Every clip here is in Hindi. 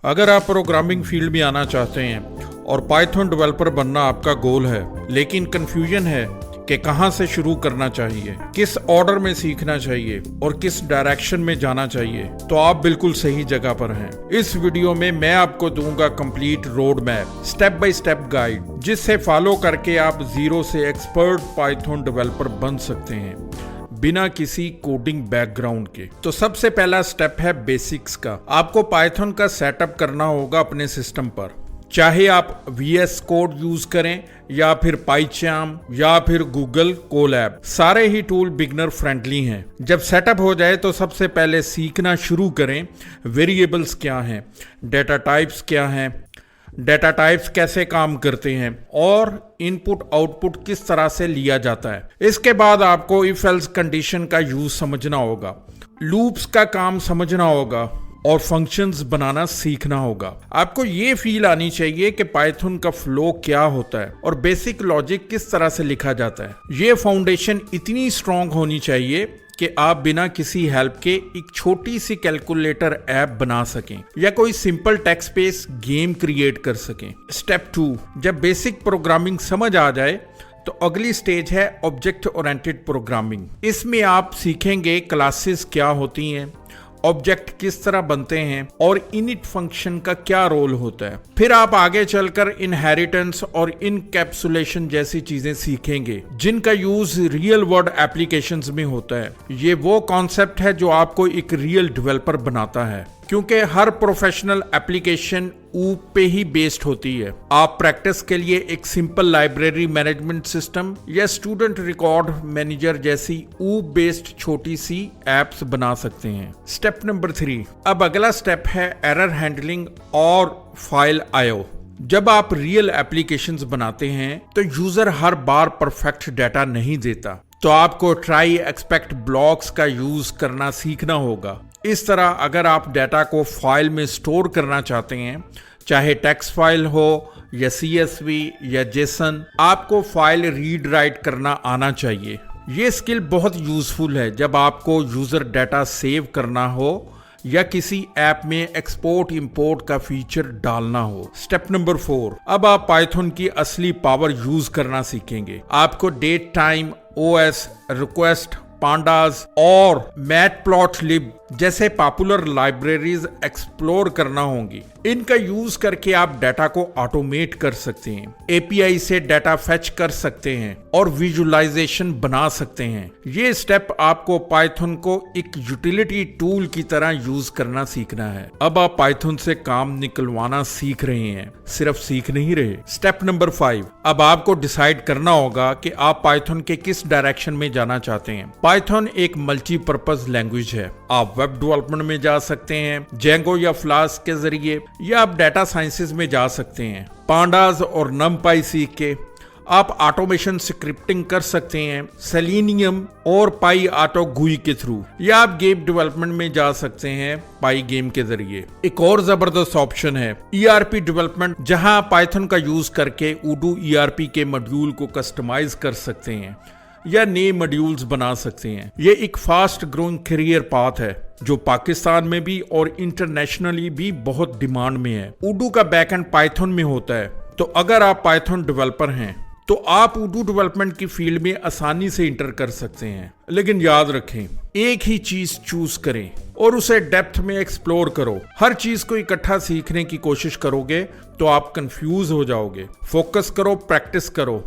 अगर आप प्रोग्रामिंग फील्ड में आना चाहते हैं और पाइथन डेवलपर बनना आपका गोल है, लेकिन कंफ्यूजन है कि कहां से शुरू करना चाहिए, किस ऑर्डर में सीखना चाहिए और किस डायरेक्शन में जाना चाहिए, तो आप बिल्कुल सही जगह पर हैं। इस वीडियो में मैं आपको दूंगा complete road map, step by step guide, जिससे फॉलो करके आप जीरो से एक्सपर्ट पाइथन डेवलपर बन सकते हैं बिना किसी कोडिंग बैकग्राउंड के। तो सबसे पहला स्टेप है बेसिक्स का। आपको पाइथन का सेटअप करना होगा अपने सिस्टम पर, चाहे आप VS कोड यूज करें या फिर पाइचार्म या फिर गूगल कोलैब, सारे ही टूल बिगनर फ्रेंडली हैं। जब सेटअप हो जाए तो सबसे पहले सीखना शुरू करें वेरिएबल्स क्या हैं, डेटा टाइप्स क्या हैं, डेटा टाइप्स कैसे काम करते हैं और इनपुट आउटपुट किस तरह से लिया जाता है। इसके बाद आपको इफ एल्स कंडीशन का यूज समझना होगा, लूप्स का काम समझना होगा और फंक्शंस बनाना सीखना होगा। आपको ये फील आनी चाहिए कि पाइथन का फ्लो क्या होता है और बेसिक लॉजिक किस तरह से लिखा जाता है। ये फाउंडेशन इतनी स्ट्रांग होनी चाहिए कि आप बिना किसी हेल्प के एक छोटी सी कैलकुलेटर ऐप बना सकें या कोई simple text based game create कर सकें। स्टेप 2, जब बेसिक प्रोग्रामिंग समझ आ जाए तो अगली स्टेज है ऑब्जेक्ट ओरिएंटेड प्रोग्रामिंग। इसमें आप सीखेंगे क्लासेस क्या होती हैं, ऑब्जेक्ट किस तरह बनते हैं और इनिट फंक्शन का क्या रोल होता है। फिर आप आगे चलकर इनहेरिटेंस और इनकैप्सुलेशन जैसी चीजें सीखेंगे जिनका यूज रियल वर्ल्ड एप्लीकेशंस में होता है। ये वो कॉन्सेप्ट है जो आपको एक रियल डेवलपर बनाता है, क्योंकि हर प्रोफेशनल एप्लीकेशन ऊप पे ही बेस्ड होती है। आप प्रैक्टिस के लिए एक सिंपल लाइब्रेरी मैनेजमेंट सिस्टम या स्टूडेंट रिकॉर्ड मैनेजर जैसी ऊप बेस्ड छोटी सी एप्स बना सकते हैं। स्टेप नंबर 3, अब अगला स्टेप है एरर हैंडलिंग और फाइल IO। जब आप रियल एप्लीकेशंस बनाते हैं तो यूजर हर बार परफेक्ट डाटा नहीं देता, तो आपको ट्राई एक्सपेक्ट ब्लॉक्स का यूज करना सीखना होगा। इस तरह अगर आप डाटा को फाइल में स्टोर करना चाहते हैं, चाहे टेक्स्ट फाइल हो या CSV या JSON, आपको फाइल रीड राइट करना आना चाहिए। ये स्किल बहुत यूजफुल है जब आपको यूजर डाटा सेव करना हो या किसी ऐप में एक्सपोर्ट इंपोर्ट का फीचर डालना हो। स्टेप नंबर 4, अब आप पाइथन की असली पावर यूज करना सीखेंगे। आपको date time, OS, request, pandas और मैटप्लॉटलिब जैसे पॉपुलर लाइब्रेरीज एक्सप्लोर करना होंगी। इनका यूज करके आप डाटा को ऑटोमेट कर सकते हैं, API से डाटा फेच कर सकते हैं और विजुअलाइजेशन बना सकते हैं। ये स्टेप आपको पाइथन को एक यूटिलिटी टूल की तरह यूज करना सीखना है। अब आप पाइथन से काम निकलवाना सीख रहे हैं, सिर्फ सीख नहीं रहे। स्टेप नंबर 5, अब आपको डिसाइड करना होगा कि आप पाइथन के किस डायरेक्शन में जाना चाहते हैं। पाइथन एक मल्टीपर्पज लैंग्वेज है। आप वेब डेवलपमेंट में जा सकते हैं जेंगो या फ्लास्क के जरिए, या आप डाटा साइंसेज में जा सकते हैं पांडास और नमपाई सीख के। आप ऑटोमेशन स्क्रिप्टिंग कर सकते हैं सेलेनियम और पाई ऑटो गुई के थ्रू, या आप गेम डेवलपमेंट में जा सकते हैं पाई गेम के जरिए। एक और जबरदस्त ऑप्शन है ERP डेवलपमेंट, जहां पाइथन का यूज करके उडू ERP के मॉड्यूल को कस्टमाइज कर सकते हैं या नए मॉड्यूल्स बना सकते हैं। ये एक फास्ट ग्रोइंग करियर पाथ है जो पाकिस्तान में भी और इंटरनेशनली भी बहुत डिमांड में है। उडू का बैकएंड पाइथन में होता है, तो अगर आप पाइथन डेवलपर हैं तो आप उडू डेवलपमेंट की फील्ड में आसानी से इंटर कर सकते हैं। लेकिन याद रखें, एक ही चीज चूज करें और उसे डेप्थ में एक्सप्लोर करो। हर चीज को इकट्ठा सीखने की कोशिश करोगे तो आप कंफ्यूज हो जाओगे। फोकस करो, प्रैक्टिस करो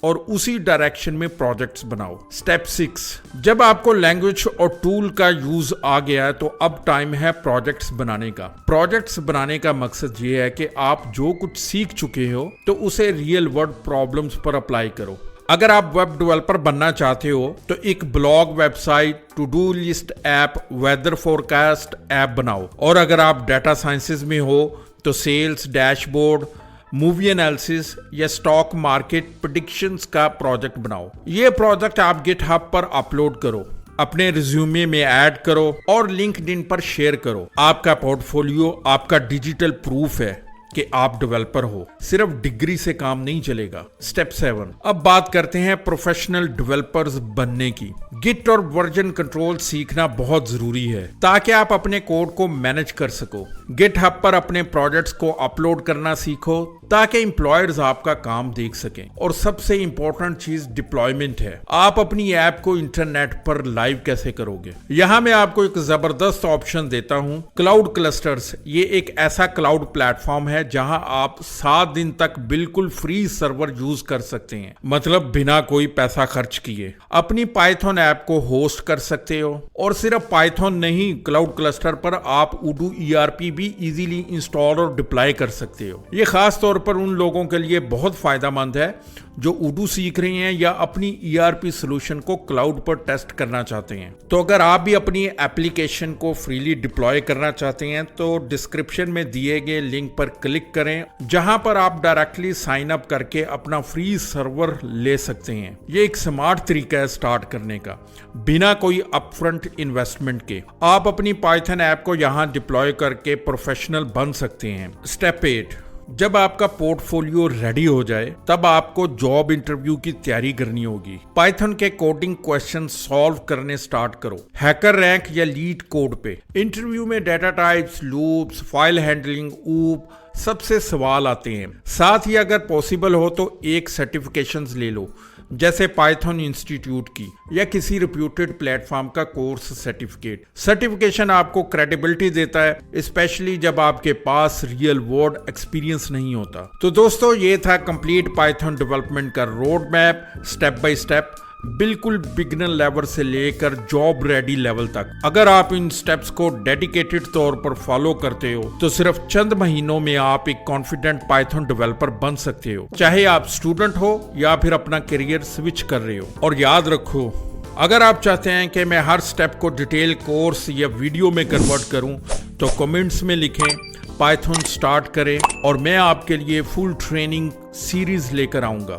और उसी डायरेक्शन में प्रोजेक्ट्स बनाओ। स्टेप 6, जब आपको लैंग्वेज और टूल का यूज आ गया है तो अब टाइम है प्रोजेक्ट्स बनाने का। प्रोजेक्ट्स बनाने का मकसद ये है कि आप जो कुछ सीख चुके हो तो उसे रियल वर्ल्ड प्रॉब्लम्स पर अप्लाई करो। अगर आप वेब डेवलपर बनना चाहते हो तो एक blog, website, to do list app, weather forecast app बनाओ। और अगर आप डाटा साइंसेज में हो तो सेल्स डैशबोर्ड, मूवी एनालिसिस या स्टॉक मार्केट प्रेडिक्शंस का प्रोजेक्ट बनाओ। ये प्रोजेक्ट आप गिटहब पर अपलोड करो, अपने रिज्यूमे में ऐड करो और लिंक्डइन पर शेयर करो। आपका पोर्टफोलियो आपका डिजिटल प्रूफ है कि आप डेवलपर हो। सिर्फ डिग्री से काम नहीं चलेगा। स्टेप 7, अब बात करते हैं प्रोफेशनल डेवलपर्स बनने की। गिट और वर्जन कंट्रोल सीखना बहुत जरूरी है ताकि आप अपने कोड को मैनेज कर सको। गिट हब पर अपने प्रोजेक्ट्स को अपलोड करना सीखो ताकि एम्प्लॉयर्स आपका काम देख सकें। और सबसे इंपॉर्टेंट चीज डिप्लॉयमेंट है। आप अपनी ऐप को इंटरनेट पर लाइव कैसे करोगे? यहाँ मैं आपको एक जबरदस्त ऑप्शन देता हूँ, क्लाउड क्लस्टर्स। ये एक ऐसा क्लाउड प्लेटफॉर्म है जहां आप 7 दिन तक बिल्कुल फ्री सर्वर यूज कर सकते हैं, मतलब बिना कोई पैसा खर्च किए। अपनी पाइथन ऐप को होस्ट कर सकते हो। और सिर्फ पाइथन नहीं, क्लाउड क्लस्टर पर आप उडू ERP भी इजीली इंस्टॉल और डिप्लॉय कर सकते हो। ये खास तौर पर उन लोगों के लिए बहुत फायदेमंद है जो उडू सीख रहे हैं या अपनी ERP सोल्यूशन को क्लाउड पर टेस्ट करना चाहते हैं। तो अगर आप भी अपनी एप्लीकेशन को फ्रीली डिप्लॉय करना चाहते हैं तो डिस्क्रिप्शन में दिए गए लिंक पर क्लिक करें, जहां पर आप डायरेक्टली साइन अप करके अपना फ्री सर्वर ले सकते हैं। ये एक स्मार्ट तरीका है स्टार्ट करने का, बिना कोई अपफ्रंट इन्वेस्टमेंट के। आप अपनी पाइथन ऐप को यहां डिप्लॉय करके प्रोफेशनल बन सकते हैं। स्टेप 8, जब आपका पोर्टफोलियो रेडी हो जाए तब आपको जॉब इंटरव्यू की तैयारी करनी होगी। पाइथन के कोडिंग क्वेश्चन सॉल्व करने स्टार्ट करो, हैकर रैंक या लीड कोड पे। इंटरव्यू में data types, loops, file handling, ऊप सबसे सवाल आते हैं। साथ ही अगर पॉसिबल हो तो एक सर्टिफिकेशंस ले लो, जैसे पाइथन इंस्टीट्यूट की या किसी रिप्यूटेड प्लेटफॉर्म का कोर्स सर्टिफिकेट। सर्टिफिकेशन आपको क्रेडिबिलिटी देता है, स्पेशली जब आपके पास रियल वर्ल्ड एक्सपीरियंस नहीं होता। तो दोस्तों, ये था कंप्लीट पाइथन डेवलपमेंट का road map, step by step, बिल्कुल बिगिनर लेवल से लेकर जॉब रेडी लेवल तक। अगर आप इन स्टेप्स को डेडिकेटेड तौर पर फॉलो करते हो तो सिर्फ चंद महीनों में आप एक कॉन्फिडेंट पाइथन डेवलपर बन सकते हो, चाहे आप स्टूडेंट हो या फिर अपना करियर स्विच कर रहे हो। और याद रखो, अगर आप चाहते हैं कि मैं हर स्टेप को डिटेल कोर्स या वीडियो में कन्वर्ट करूं तो कमेंट्स में लिखें, पाइथन स्टार्ट करें और मैं आपके लिए फुल ट्रेनिंग सीरीज लेकर आऊंगा।